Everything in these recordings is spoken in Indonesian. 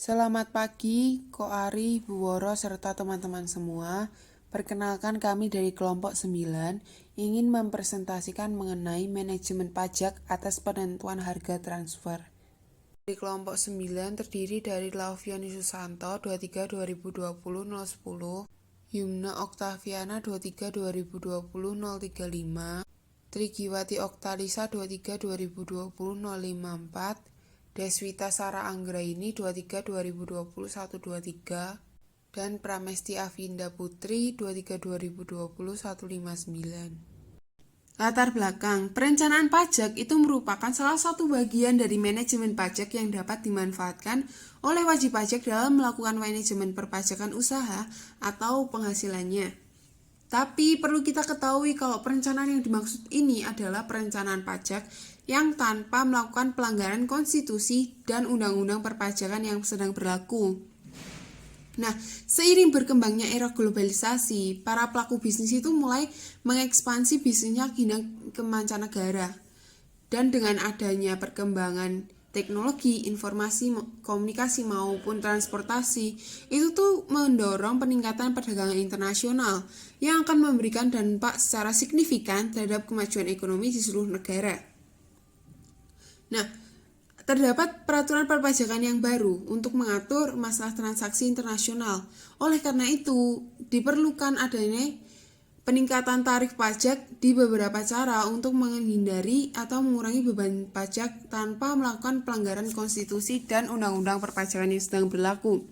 Selamat pagi, Ko Ari, Bu Woro, serta teman-teman semua. Perkenalkan kami dari kelompok 9 ingin mempresentasikan mengenai manajemen pajak atas penentuan harga transfer. Di kelompok 9 terdiri dari Lauviani Susanto 23 2020 010, Yumna Oktaviana 23 2020 035, Trigiwati Oktalisa 23 2020 054, Deswita Sara Anggraini 23 2020 123, dan Pramesti Avinda Putri 23 2020 159. Latar belakang, perencanaan pajak itu merupakan salah satu bagian dari manajemen pajak yang dapat dimanfaatkan oleh wajib pajak dalam melakukan manajemen perpajakan usaha atau penghasilannya. Tapi perlu kita ketahui kalau perencanaan yang dimaksud ini adalah perencanaan pajak yang tanpa melakukan pelanggaran konstitusi dan undang-undang perpajakan yang sedang berlaku. Nah, seiring berkembangnya era globalisasi, para pelaku bisnis itu mulai mengekspansi bisnisnya ke mancanegara. Dan dengan adanya perkembangan teknologi, informasi, komunikasi maupun transportasi, itu tuh mendorong peningkatan perdagangan internasional yang akan memberikan dampak secara signifikan terhadap kemajuan ekonomi di seluruh negara. Nah, terdapat peraturan perpajakan yang baru untuk mengatur masalah transaksi internasional. Oleh karena itu, diperlukan adanya peningkatan tarif pajak di beberapa cara untuk menghindari atau mengurangi beban pajak tanpa melakukan pelanggaran konstitusi dan undang-undang perpajakan yang sedang berlaku.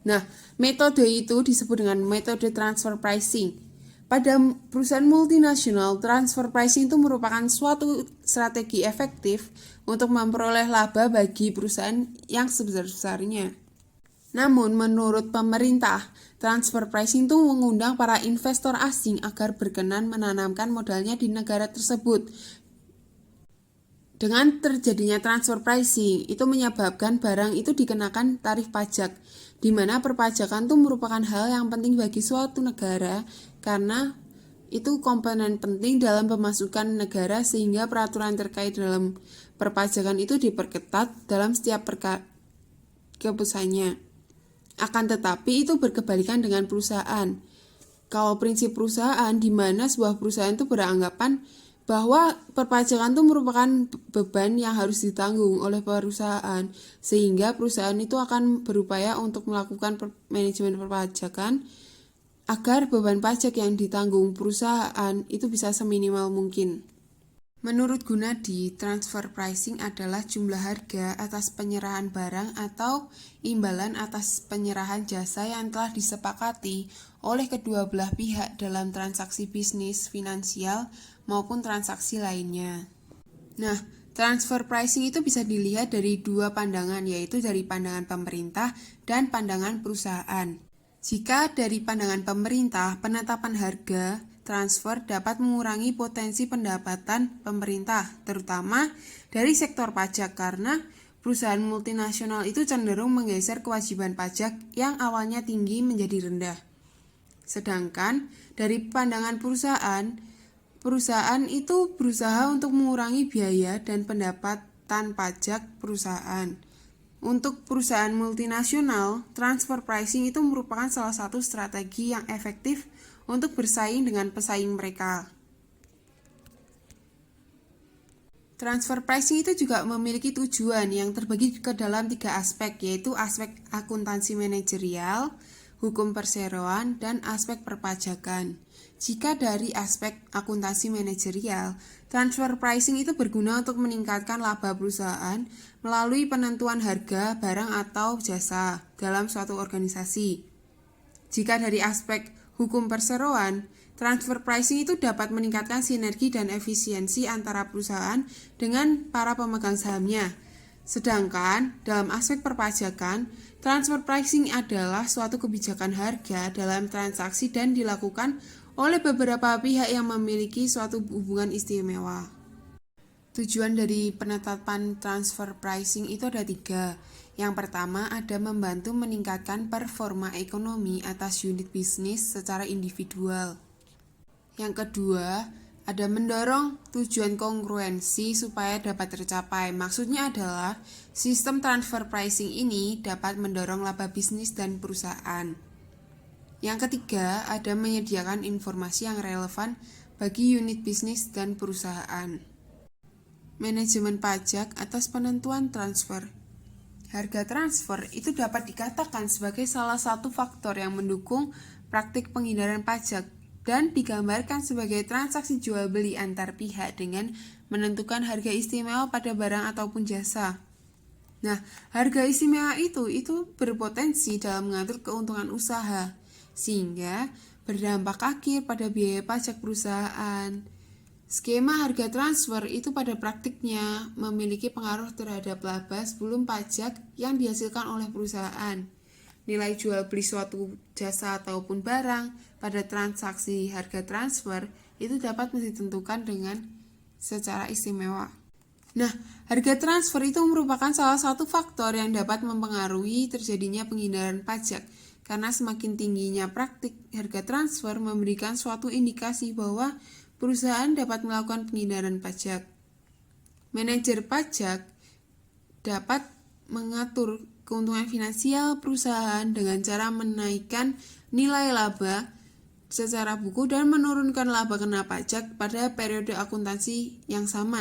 Nah, metode itu disebut dengan metode transfer pricing. Pada perusahaan multinasional, transfer pricing itu merupakan suatu strategi efektif untuk memperoleh laba bagi perusahaan yang sebesar-besarnya. Namun, menurut pemerintah, transfer pricing itu mengundang para investor asing agar berkenan menanamkan modalnya di negara tersebut. Dengan terjadinya transfer pricing, itu menyebabkan barang itu dikenakan tarif pajak, di mana perpajakan itu merupakan hal yang penting bagi suatu negara karena itu komponen penting dalam pemasukan negara sehingga peraturan terkait dalam perpajakan itu diperketat dalam setiap keputusannya. Akan tetapi itu berkebalikan dengan perusahaan. Kalau prinsip perusahaan di mana sebuah perusahaan itu beranggapan bahwa perpajakan itu merupakan beban yang harus ditanggung oleh perusahaan, sehingga perusahaan itu akan berupaya untuk melakukan manajemen perpajakan agar beban pajak yang ditanggung perusahaan itu bisa seminimal mungkin. Menurut Gunadi, transfer pricing adalah jumlah harga atas penyerahan barang atau imbalan atas penyerahan jasa yang telah disepakati oleh kedua belah pihak dalam transaksi bisnis, finansial, maupun transaksi lainnya. Nah, transfer pricing itu bisa dilihat dari dua pandangan, yaitu dari pandangan pemerintah dan pandangan perusahaan. Jika dari pandangan pemerintah, penetapan harga transfer dapat mengurangi potensi pendapatan pemerintah, terutama dari sektor pajak karena perusahaan multinasional itu cenderung menggeser kewajiban pajak yang awalnya tinggi menjadi rendah. Sedangkan dari pandangan perusahaan itu berusaha untuk mengurangi biaya dan pendapatan pajak perusahaan. Untuk perusahaan multinasional, transfer pricing itu merupakan salah satu strategi yang efektif untuk bersaing dengan pesaing mereka. Transfer pricing itu juga memiliki tujuan yang terbagi ke dalam 3 aspek, yaitu aspek akuntansi manajerial, hukum perseroan, dan aspek perpajakan. Jika dari aspek akuntansi manajerial, transfer pricing itu berguna untuk meningkatkan laba perusahaan melalui penentuan harga barang atau jasa dalam suatu organisasi. Jika dari aspek hukum perseroan, transfer pricing itu dapat meningkatkan sinergi dan efisiensi antara perusahaan dengan para pemegang sahamnya. Sedangkan dalam aspek perpajakan, transfer pricing adalah suatu kebijakan harga dalam transaksi dan dilakukan oleh beberapa pihak yang memiliki suatu hubungan istimewa. Tujuan dari penetapan transfer pricing itu ada 3. Yang pertama ada membantu meningkatkan performa ekonomi atas unit bisnis secara individual. Yang kedua Ada mendorong tujuan kongruensi supaya dapat tercapai. Maksudnya adalah sistem transfer pricing ini dapat mendorong laba bisnis dan perusahaan. Yang ketiga, ada menyediakan informasi yang relevan bagi unit bisnis dan perusahaan. Manajemen pajak atas penentuan transfer. Harga transfer itu dapat dikatakan sebagai salah satu faktor yang mendukung praktik penghindaran pajak dan digambarkan sebagai transaksi jual beli antar pihak dengan menentukan harga istimewa pada barang ataupun jasa. Nah, harga istimewa itu berpotensi dalam mengatur keuntungan usaha, sehingga berdampak akhir pada biaya pajak perusahaan. Skema harga transfer itu pada praktiknya memiliki pengaruh terhadap laba sebelum pajak yang dihasilkan oleh perusahaan. Nilai jual beli suatu jasa ataupun barang pada transaksi harga transfer itu dapat ditentukan dengan secara istimewa. Nah, harga transfer itu merupakan salah satu faktor yang dapat mempengaruhi terjadinya penghindaran pajak, karena semakin tingginya praktik harga transfer memberikan suatu indikasi bahwa perusahaan dapat melakukan penghindaran pajak. Manajer pajak dapat mengatur keuntungan finansial perusahaan dengan cara menaikkan nilai laba secara buku dan menurunkan laba kena pajak pada periode akuntansi yang sama.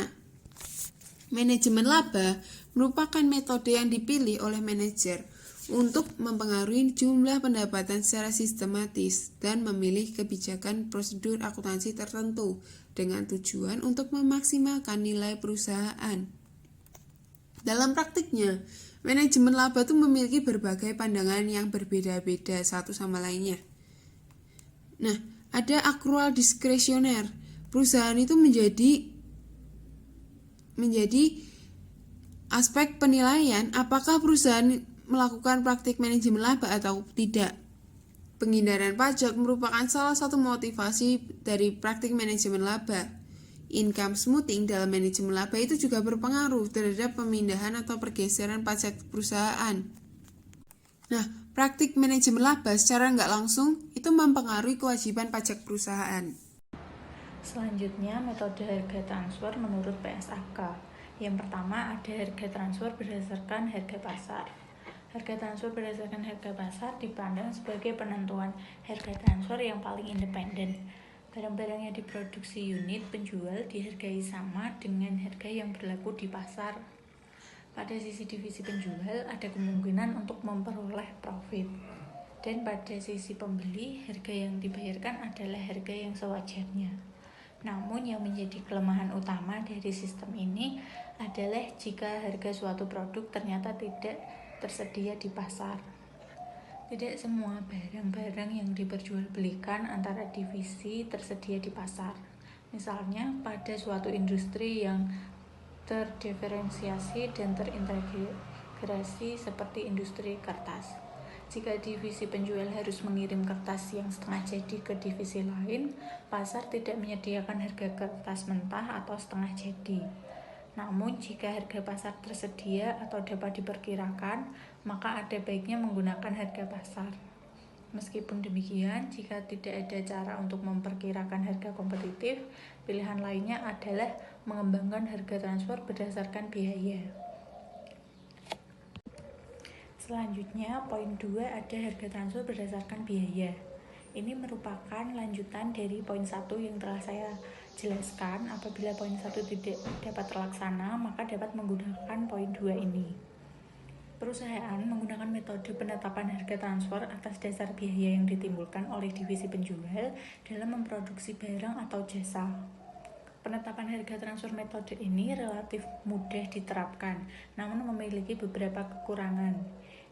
Manajemen laba merupakan metode yang dipilih oleh manajer untuk mempengaruhi jumlah pendapatan secara sistematis dan memilih kebijakan prosedur akuntansi tertentu dengan tujuan untuk memaksimalkan nilai perusahaan. Dalam praktiknya, manajemen laba itu memiliki berbagai pandangan yang berbeda-beda satu sama lainnya. Nah, ada akrual diskresioner. Perusahaan itu menjadi aspek penilaian apakah perusahaan melakukan praktik manajemen laba atau tidak. Penghindaran pajak merupakan salah satu motivasi dari praktik manajemen laba. Income smoothing dalam manajemen laba itu juga berpengaruh terhadap pemindahan atau pergeseran pajak perusahaan. Nah, praktik manajemen laba secara nggak langsung itu mempengaruhi kewajiban pajak perusahaan. Selanjutnya, metode harga transfer menurut PSAK. Yang pertama, ada harga transfer berdasarkan harga pasar. Harga transfer berdasarkan harga pasar dipandang sebagai penentuan harga transfer yang paling independen. Barang-barang yang diproduksi unit penjual dihargai sama dengan harga yang berlaku di pasar. Pada sisi divisi penjual ada kemungkinan untuk memperoleh profit. Dan pada sisi pembeli, harga yang dibayarkan adalah harga yang sewajarnya. Namun yang menjadi kelemahan utama dari sistem ini adalah jika harga suatu produk ternyata tidak tersedia di pasar. Tidak semua barang-barang yang diperjualbelikan antara divisi tersedia di pasar. Misalnya pada suatu industri yang terdiferensiasi dan terintegrasi seperti industri kertas. Jika divisi penjual harus mengirim kertas yang setengah jadi ke divisi lain, pasar tidak menyediakan harga kertas mentah atau setengah jadi. Namun jika harga pasar tersedia atau dapat diperkirakan, maka ada baiknya menggunakan harga pasar. Meskipun demikian, jika tidak ada cara untuk memperkirakan harga kompetitif, pilihan lainnya adalah mengembangkan harga transfer berdasarkan biaya. Selanjutnya, poin 2 ada harga transfer berdasarkan biaya. Ini merupakan lanjutan dari poin 1 yang telah saya jelaskan. Apabila poin 1 tidak dapat terlaksana, maka dapat menggunakan poin 2 ini. Perusahaan menggunakan metode penetapan harga transfer atas dasar biaya yang ditimbulkan oleh divisi penjual dalam memproduksi barang atau jasa. Penetapan harga transfer metode ini relatif mudah diterapkan, namun memiliki beberapa kekurangan.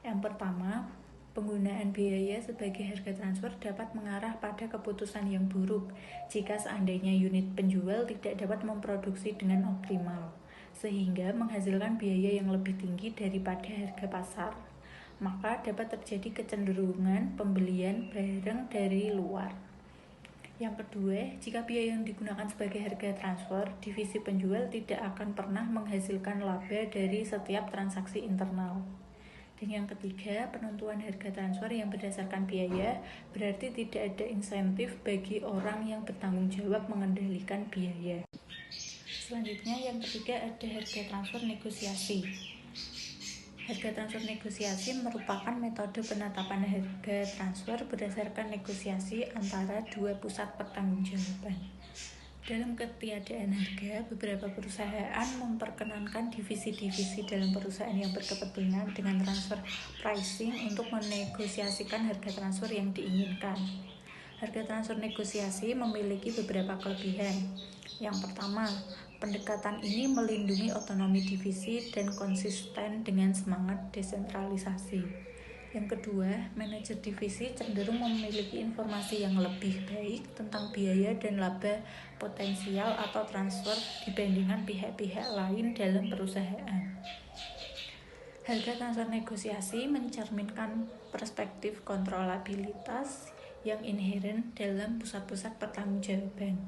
Yang pertama, penggunaan biaya sebagai harga transfer dapat mengarah pada keputusan yang buruk jika seandainya unit penjual tidak dapat memproduksi dengan optimal, sehingga menghasilkan biaya yang lebih tinggi daripada harga pasar. Maka dapat terjadi kecenderungan pembelian barang dari luar. Yang kedua, jika biaya yang digunakan sebagai harga transfer, divisi penjual tidak akan pernah menghasilkan laba dari setiap transaksi internal. Dan yang ketiga, penentuan harga transfer yang berdasarkan biaya berarti tidak ada insentif bagi orang yang bertanggung jawab mengendalikan biaya. Selanjutnya yang ketiga ada harga transfer negosiasi. Harga transfer negosiasi merupakan metode penetapan harga transfer berdasarkan negosiasi antara dua pusat pertanggungjawaban. Dalam ketiadaan harga, beberapa perusahaan memperkenankan divisi-divisi dalam perusahaan yang berkepentingan dengan transfer pricing untuk menegosiasikan harga transfer yang diinginkan. Harga transfer negosiasi memiliki beberapa kelebihan. Yang pertama, pendekatan ini melindungi otonomi divisi dan konsisten dengan semangat desentralisasi. Yang kedua, manajer divisi cenderung memiliki informasi yang lebih baik tentang biaya dan laba potensial atau transfer dibandingkan pihak-pihak lain dalam perusahaan. Harga transfer negosiasi mencerminkan perspektif kontrolabilitas yang inheren dalam pusat-pusat pertanggungjawaban,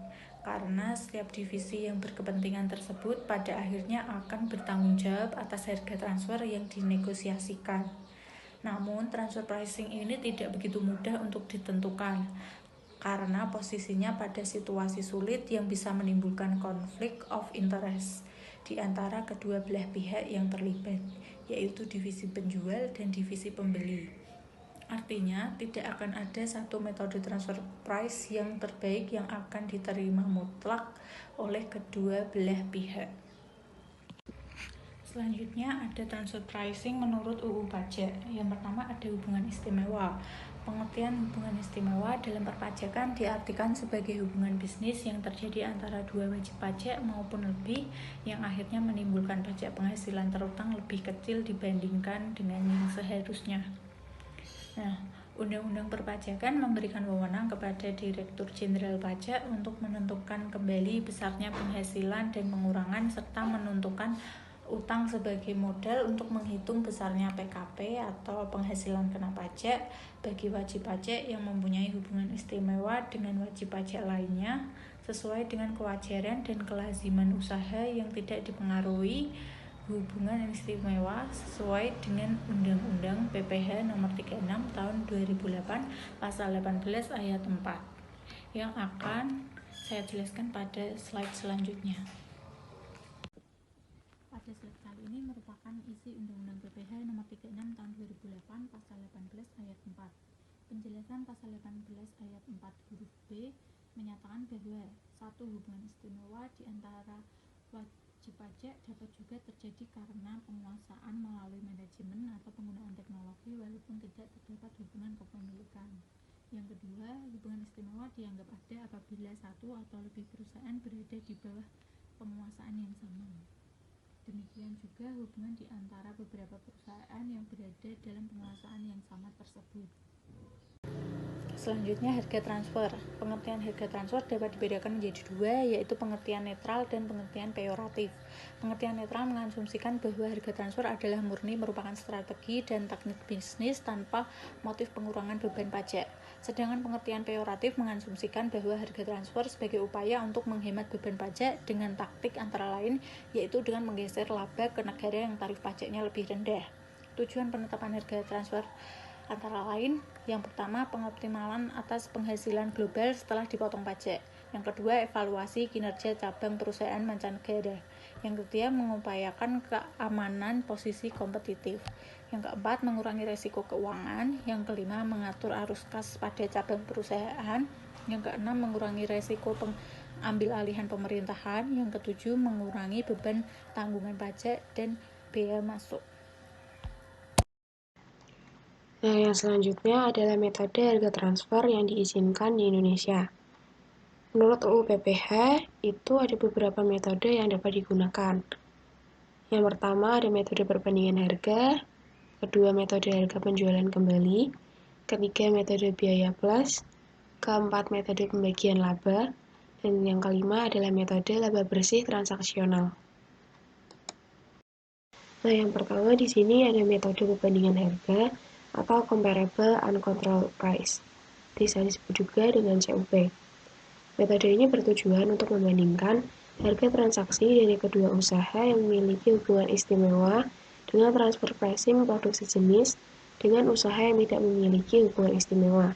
karena setiap divisi yang berkepentingan tersebut pada akhirnya akan bertanggung jawab atas harga transfer yang dinegosiasikan. Namun, transfer pricing ini tidak begitu mudah untuk ditentukan karena posisinya pada situasi sulit yang bisa menimbulkan konflik of interest di antara kedua belah pihak yang terlibat, yaitu divisi penjual dan divisi pembeli. Artinya, tidak akan ada satu metode transfer price yang terbaik yang akan diterima mutlak oleh kedua belah pihak. Selanjutnya ada transfer pricing menurut UU Pajak. Yang pertama ada hubungan istimewa. Pengertian hubungan istimewa dalam perpajakan diartikan sebagai hubungan bisnis yang terjadi antara dua wajib pajak maupun lebih yang akhirnya menimbulkan pajak penghasilan terutang lebih kecil dibandingkan dengan yang seharusnya. Nah, Undang-Undang Perpajakan memberikan wewenang kepada Direktur Jenderal Pajak untuk menentukan kembali besarnya penghasilan dan pengurangan serta menentukan utang sebagai modal untuk menghitung besarnya PKP atau penghasilan kena pajak bagi wajib pajak yang mempunyai hubungan istimewa dengan wajib pajak lainnya sesuai dengan kewajaran dan kelaziman usaha yang tidak dipengaruhi hubungan istimewa sesuai dengan Undang-Undang PPH Nomor 36 Tahun 2008 Pasal 18 Ayat 4 yang akan saya jelaskan pada slide selanjutnya. Pada slide kali ini merupakan isi Undang-Undang PPH Nomor 36 Tahun 2008 Pasal 18 Ayat 4. Penjelasan Pasal 18 Ayat 4 huruf B menyatakan bahwa satu hubungan istimewa di antara wajib pajak dapat juga terjadi karena penguasaan melalui manajemen atau penggunaan teknologi walaupun tidak terdapat hubungan kepemilikan. Yang kedua, hubungan istimewa dianggap ada apabila satu atau lebih perusahaan berada di bawah penguasaan yang sama. Demikian juga hubungan di antara beberapa perusahaan yang berada dalam penguasaan yang sama tersebut. Selanjutnya harga transfer. Pengertian harga transfer dapat dibedakan menjadi dua, yaitu pengertian netral dan pengertian peyoratif. Pengertian netral mengasumsikan bahwa harga transfer adalah murni merupakan strategi dan teknik bisnis tanpa motif pengurangan beban pajak. Sedangkan pengertian peyoratif mengasumsikan bahwa harga transfer sebagai upaya untuk menghemat beban pajak dengan taktik antara lain, yaitu dengan menggeser laba ke negara yang tarif pajaknya lebih rendah. Tujuan penetapan harga transfer antara lain, yang pertama pengoptimalan atas penghasilan global setelah dipotong pajak. Yang kedua, evaluasi kinerja cabang perusahaan mancanegara. Yang ketiga, mengupayakan keamanan posisi kompetitif. Yang keempat, mengurangi risiko keuangan. Yang kelima, mengatur arus kas pada cabang perusahaan. Yang keenam, mengurangi risiko pengambil alihan pemerintahan. Yang ketujuh, mengurangi beban tanggungan pajak dan bea masuk. Nah, yang selanjutnya adalah metode harga transfer yang diizinkan di Indonesia. Menurut UU PPH, itu ada beberapa metode yang dapat digunakan. Yang pertama ada metode perbandingan harga, kedua metode harga penjualan kembali, ketiga metode biaya plus, keempat metode pembagian laba, dan yang kelima adalah metode laba bersih transaksional. Nah, yang pertama di sini ada metode perbandingan harga atau comparable uncontrolled price. Bisa disebut juga dengan CUP. Metode ini bertujuan untuk membandingkan harga transaksi dari kedua usaha yang memiliki hubungan istimewa dengan transfer pricing produk sejenis dengan usaha yang tidak memiliki hubungan istimewa.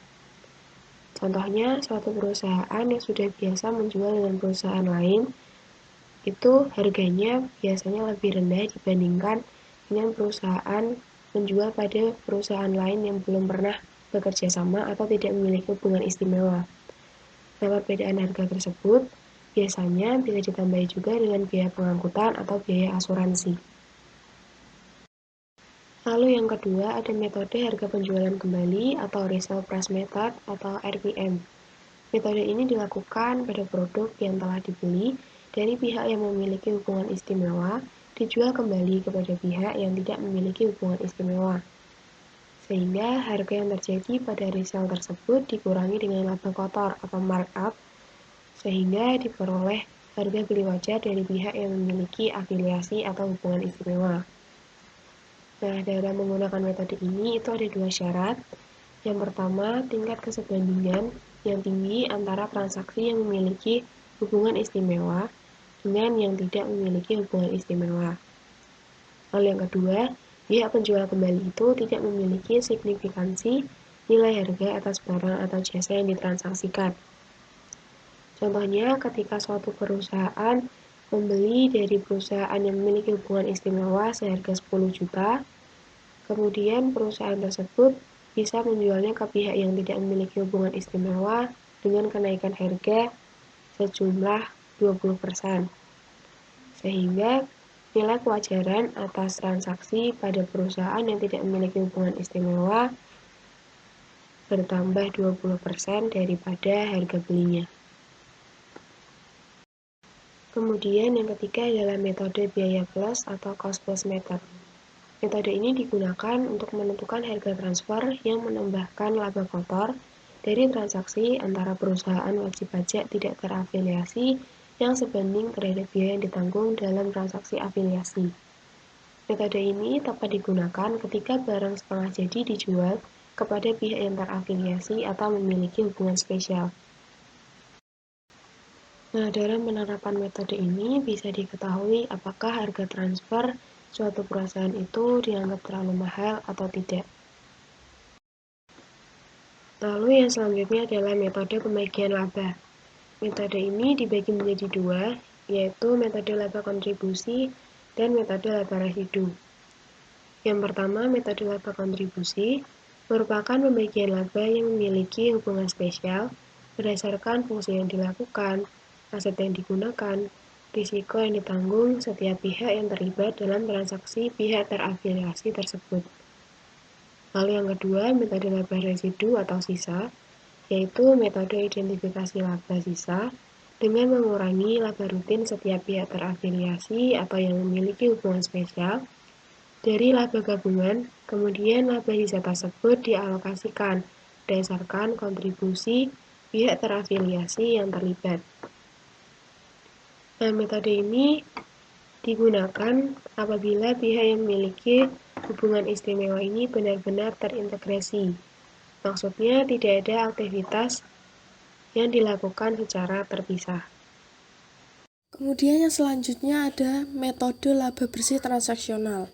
Contohnya, suatu perusahaan yang sudah biasa menjual dengan perusahaan lain, itu harganya biasanya lebih rendah dibandingkan dengan perusahaan menjual pada perusahaan lain yang belum pernah bekerja sama atau tidak memiliki hubungan istimewa. Nah, perbedaan harga tersebut biasanya bisa ditambahi juga dengan biaya pengangkutan atau biaya asuransi. Lalu yang kedua ada metode harga penjualan kembali atau resale price method atau RPM. Metode ini dilakukan pada produk yang telah dibeli dari pihak yang memiliki hubungan istimewa dijual kembali kepada pihak yang tidak memiliki hubungan istimewa. Sehingga harga yang terjadi pada resale tersebut dikurangi dengan laba kotor atau markup sehingga diperoleh harga beli wajar dari pihak yang memiliki afiliasi atau hubungan istimewa. Nah, dalam menggunakan metode ini itu ada dua syarat. Yang pertama, tingkat kesebandingan yang tinggi antara transaksi yang memiliki hubungan istimewa dengan yang tidak memiliki hubungan istimewa. Lalu yang kedua, pihak penjual kembali itu tidak memiliki signifikansi nilai harga atas barang atau jasa yang ditransaksikan. Contohnya, ketika suatu perusahaan membeli dari perusahaan yang memiliki hubungan istimewa seharga 10 juta, kemudian perusahaan tersebut bisa menjualnya ke pihak yang tidak memiliki hubungan istimewa dengan kenaikan harga sejumlah 20%. Sehingga nilai kewajaran atas transaksi pada perusahaan yang tidak memiliki hubungan istimewa bertambah 20% daripada harga belinya. Kemudian yang ketiga adalah metode biaya plus atau cost plus method. Metode ini digunakan untuk menentukan harga transfer yang menambahkan laba kotor dari transaksi antara perusahaan wajib pajak tidak terafiliasi yang sebanding terhadap biaya yang ditanggung dalam transaksi afiliasi. Metode ini dapat digunakan ketika barang setengah jadi dijual kepada pihak yang terafiliasi atau memiliki hubungan spesial. Nah, dalam penerapan metode ini bisa diketahui apakah harga transfer suatu perusahaan itu dianggap terlalu mahal atau tidak. Lalu yang selanjutnya adalah metode pembagian laba. Metode ini dibagi menjadi dua, yaitu metode laba kontribusi dan metode laba residu. Yang pertama, metode laba kontribusi merupakan pembagian laba yang memiliki hubungan spesial berdasarkan fungsi yang dilakukan, aset yang digunakan, risiko yang ditanggung setiap pihak yang terlibat dalam transaksi pihak terafiliasi tersebut. Lalu yang kedua, metode laba residu atau sisa, yaitu metode identifikasi laba sisa dengan mengurangi laba rutin setiap pihak terafiliasi atau yang memiliki hubungan spesial dari laba gabungan, kemudian laba sisa tersebut dialokasikan berdasarkan kontribusi pihak terafiliasi yang terlibat. Nah, metode ini digunakan apabila pihak yang memiliki hubungan istimewa ini benar-benar terintegrasi. Maksudnya tidak ada aktivitas yang dilakukan secara terpisah. Kemudian yang selanjutnya ada metode laba bersih transaksional.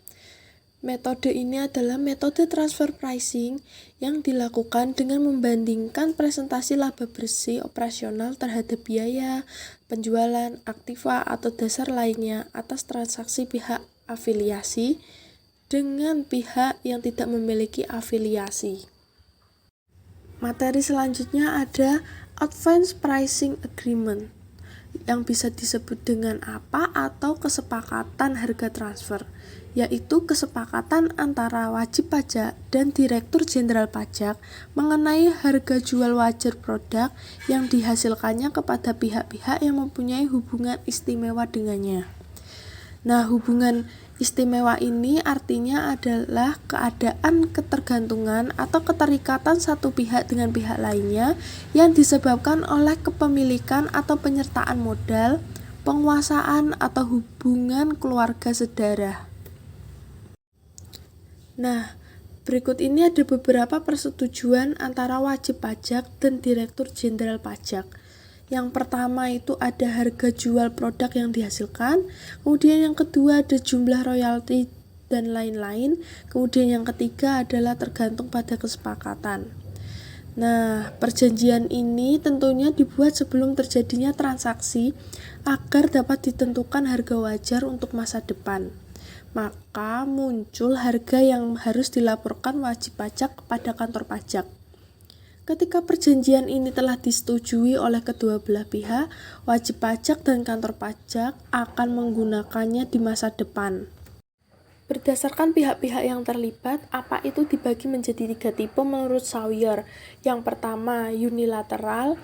Metode ini adalah metode transfer pricing yang dilakukan dengan membandingkan presentasi laba bersih operasional terhadap biaya, penjualan, aktiva, atau dasar lainnya atas transaksi pihak afiliasi dengan pihak yang tidak memiliki afiliasi. Materi selanjutnya ada Advance Pricing Agreement yang bisa disebut dengan apa atau kesepakatan harga transfer, yaitu kesepakatan antara wajib pajak dan Direktur Jenderal Pajak mengenai harga jual wajar produk yang dihasilkannya kepada pihak-pihak yang mempunyai hubungan istimewa dengannya. Nah, hubungan istimewa ini artinya adalah keadaan ketergantungan atau keterikatan satu pihak dengan pihak lainnya yang disebabkan oleh kepemilikan atau penyertaan modal, penguasaan atau hubungan keluarga sedarah. Nah, berikut ini ada beberapa persetujuan antara wajib pajak dan Direktur Jenderal Pajak. Yang pertama itu ada harga jual produk yang dihasilkan, kemudian yang kedua ada jumlah royalti dan lain-lain. Kemudian yang ketiga adalah tergantung pada kesepakatan. Nah, perjanjian ini tentunya dibuat sebelum terjadinya transaksi agar dapat ditentukan harga wajar untuk masa depan. Maka muncul harga yang harus dilaporkan wajib pajak kepada kantor pajak. Ketika perjanjian ini telah disetujui oleh kedua belah pihak, wajib pajak dan kantor pajak akan menggunakannya di masa depan. Berdasarkan pihak-pihak yang terlibat, apa itu dibagi menjadi 3 tipe menurut Sawyer. Yang pertama, unilateral,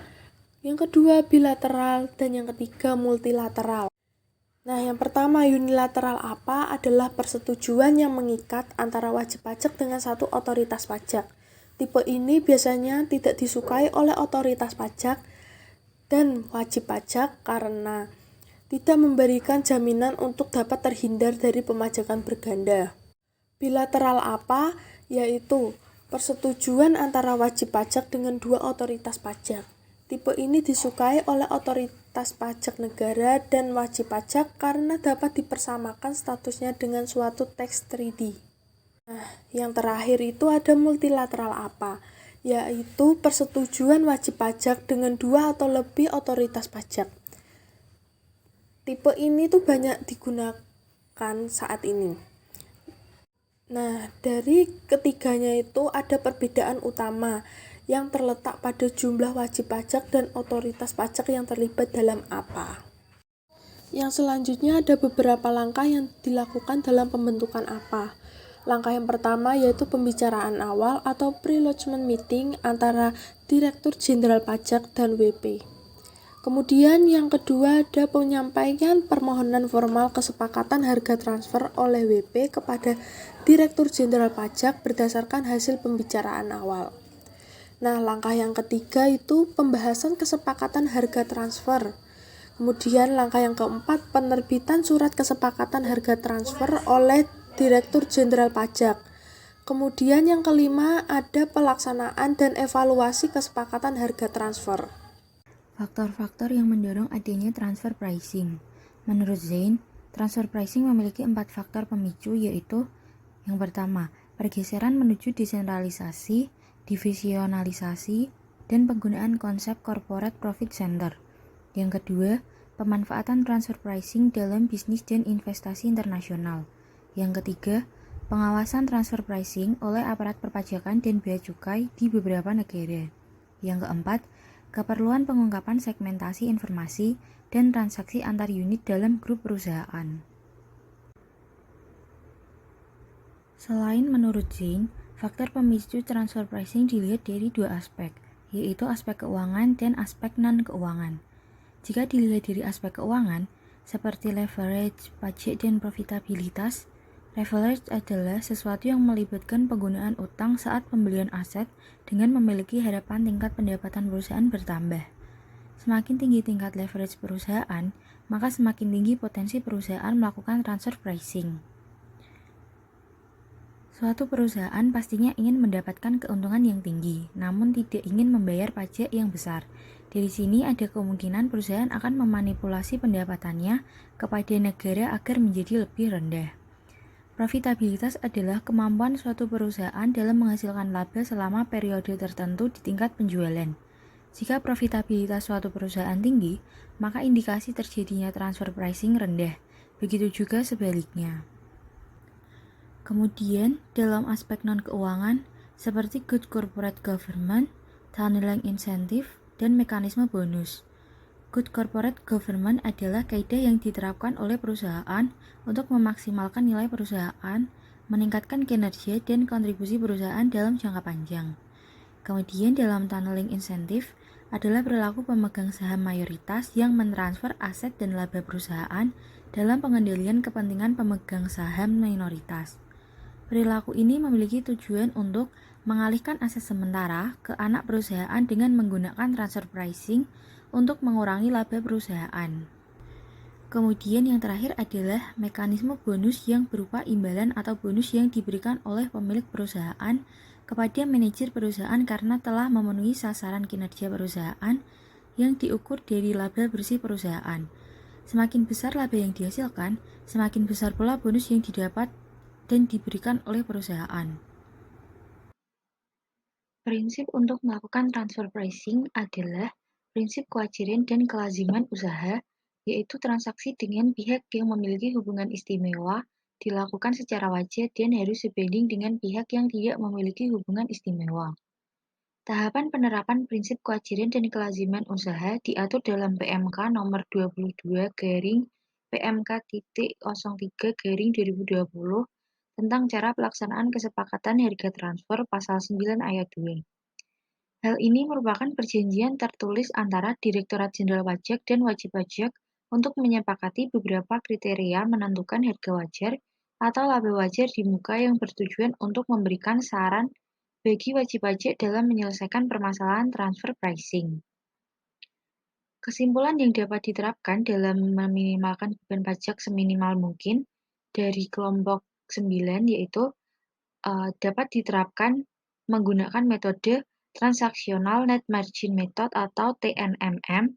yang kedua, bilateral, dan yang ketiga, multilateral. Nah, yang pertama, unilateral apa adalah persetujuan yang mengikat antara wajib pajak dengan satu otoritas pajak. Tipe ini biasanya tidak disukai oleh otoritas pajak dan wajib pajak karena tidak memberikan jaminan untuk dapat terhindar dari pemajakan berganda. Bilateral apa? Yaitu persetujuan antara wajib pajak dengan dua otoritas pajak. Tipe ini disukai oleh otoritas pajak negara dan wajib pajak karena dapat dipersamakan statusnya dengan suatu tax treaty. Nah, yang terakhir itu ada multilateral apa? Yaitu persetujuan wajib pajak dengan dua atau lebih otoritas pajak. Tipe ini tuh banyak digunakan saat ini. Nah, dari ketiganya itu ada perbedaan utama yang terletak pada jumlah wajib pajak dan otoritas pajak yang terlibat dalam apa. Yang selanjutnya ada beberapa langkah yang dilakukan dalam pembentukan apa. Langkah yang pertama yaitu pembicaraan awal atau pre-lodgement meeting antara Direktur Jenderal Pajak dan WP. Kemudian yang kedua ada penyampaian permohonan formal kesepakatan harga transfer oleh WP kepada Direktur Jenderal Pajak berdasarkan hasil pembicaraan awal. Nah, langkah yang ketiga itu pembahasan kesepakatan harga transfer. Kemudian langkah yang keempat penerbitan surat kesepakatan harga transfer oleh Direktur Jenderal Pajak. Kemudian yang kelima ada pelaksanaan dan evaluasi kesepakatan harga transfer. Faktor-faktor yang mendorong adanya transfer pricing. Menurut Zain, transfer pricing memiliki 4 faktor pemicu yaitu yang pertama, pergeseran menuju desentralisasi, divisionalisasi, dan penggunaan konsep corporate profit center. Yang kedua, pemanfaatan transfer pricing dalam bisnis dan investasi internasional. Yang ketiga, pengawasan transfer pricing oleh aparat perpajakan dan bea cukai di beberapa negara. Yang keempat, keperluan pengungkapan segmentasi informasi dan transaksi antar unit dalam grup perusahaan. Selain menurut Zain, faktor pemicu transfer pricing dilihat dari 2 aspek, yaitu aspek keuangan dan aspek non-keuangan. Jika dilihat dari aspek keuangan, seperti leverage, pajak, dan profitabilitas, leverage adalah sesuatu yang melibatkan penggunaan utang saat pembelian aset dengan memiliki harapan tingkat pendapatan perusahaan bertambah. Semakin tinggi tingkat leverage perusahaan, maka semakin tinggi potensi perusahaan melakukan transfer pricing. Suatu perusahaan pastinya ingin mendapatkan keuntungan yang tinggi, namun tidak ingin membayar pajak yang besar. Dari sini ada kemungkinan perusahaan akan memanipulasi pendapatannya kepada negara agar menjadi lebih rendah. Profitabilitas adalah kemampuan suatu perusahaan dalam menghasilkan laba selama periode tertentu di tingkat penjualan. Jika profitabilitas suatu perusahaan tinggi, maka indikasi terjadinya transfer pricing rendah. Begitu juga sebaliknya. Kemudian, dalam aspek non-keuangan, seperti good corporate governance, tunneling insentif, dan mekanisme bonus. Good corporate governance adalah kaidah yang diterapkan oleh perusahaan untuk memaksimalkan nilai perusahaan, meningkatkan kinerja dan kontribusi perusahaan dalam jangka panjang. Kemudian dalam tunneling insentif adalah perilaku pemegang saham mayoritas yang mentransfer aset dan laba perusahaan dalam pengendalian kepentingan pemegang saham minoritas. Perilaku ini memiliki tujuan untuk mengalihkan aset sementara ke anak perusahaan dengan menggunakan transfer pricing untuk mengurangi laba perusahaan. Kemudian yang terakhir adalah mekanisme bonus yang berupa imbalan atau bonus yang diberikan oleh pemilik perusahaan kepada manajer perusahaan karena telah memenuhi sasaran kinerja perusahaan yang diukur dari laba bersih perusahaan. Semakin besar laba yang dihasilkan, semakin besar pula bonus yang didapat dan diberikan oleh perusahaan. Prinsip untuk melakukan transfer pricing adalah prinsip kewajiran dan kelaziman usaha, yaitu transaksi dengan pihak yang memiliki hubungan istimewa dilakukan secara wajar dan harus sebanding dengan pihak yang tidak memiliki hubungan istimewa. Tahapan penerapan prinsip kewajiran dan kelaziman usaha diatur dalam PMK nomor 22/PMK.03/2020 tentang cara pelaksanaan kesepakatan harga transfer pasal 9 ayat 2. Hal ini merupakan perjanjian tertulis antara Direktorat Jenderal Pajak dan wajib pajak untuk menyepakati beberapa kriteria menentukan harga wajar atau laba wajar di muka yang bertujuan untuk memberikan saran bagi wajib pajak dalam menyelesaikan permasalahan transfer pricing. Kesimpulan yang dapat diterapkan dalam meminimalkan beban pajak seminimal mungkin dari kelompok 9 yaitu dapat diterapkan menggunakan metode Transactional Net Margin Method atau TNMM,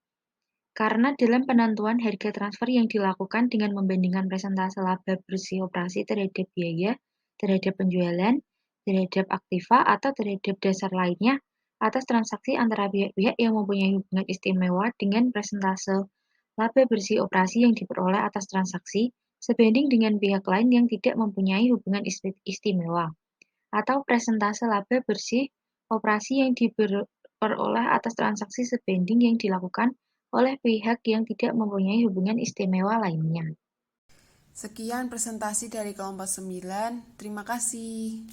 karena dalam penentuan harga transfer yang dilakukan dengan membandingkan persentase laba bersih operasi terhadap biaya, terhadap penjualan, terhadap aktiva, atau terhadap dasar lainnya atas transaksi antara pihak-pihak yang mempunyai hubungan istimewa dengan persentase laba bersih operasi yang diperoleh atas transaksi sebanding dengan pihak lain yang tidak mempunyai hubungan istimewa, atau persentase laba bersih operasi yang diperoleh atas transaksi sebanding yang dilakukan oleh pihak yang tidak mempunyai hubungan istimewa lainnya. Sekian presentasi dari kelompok 9. Terima kasih.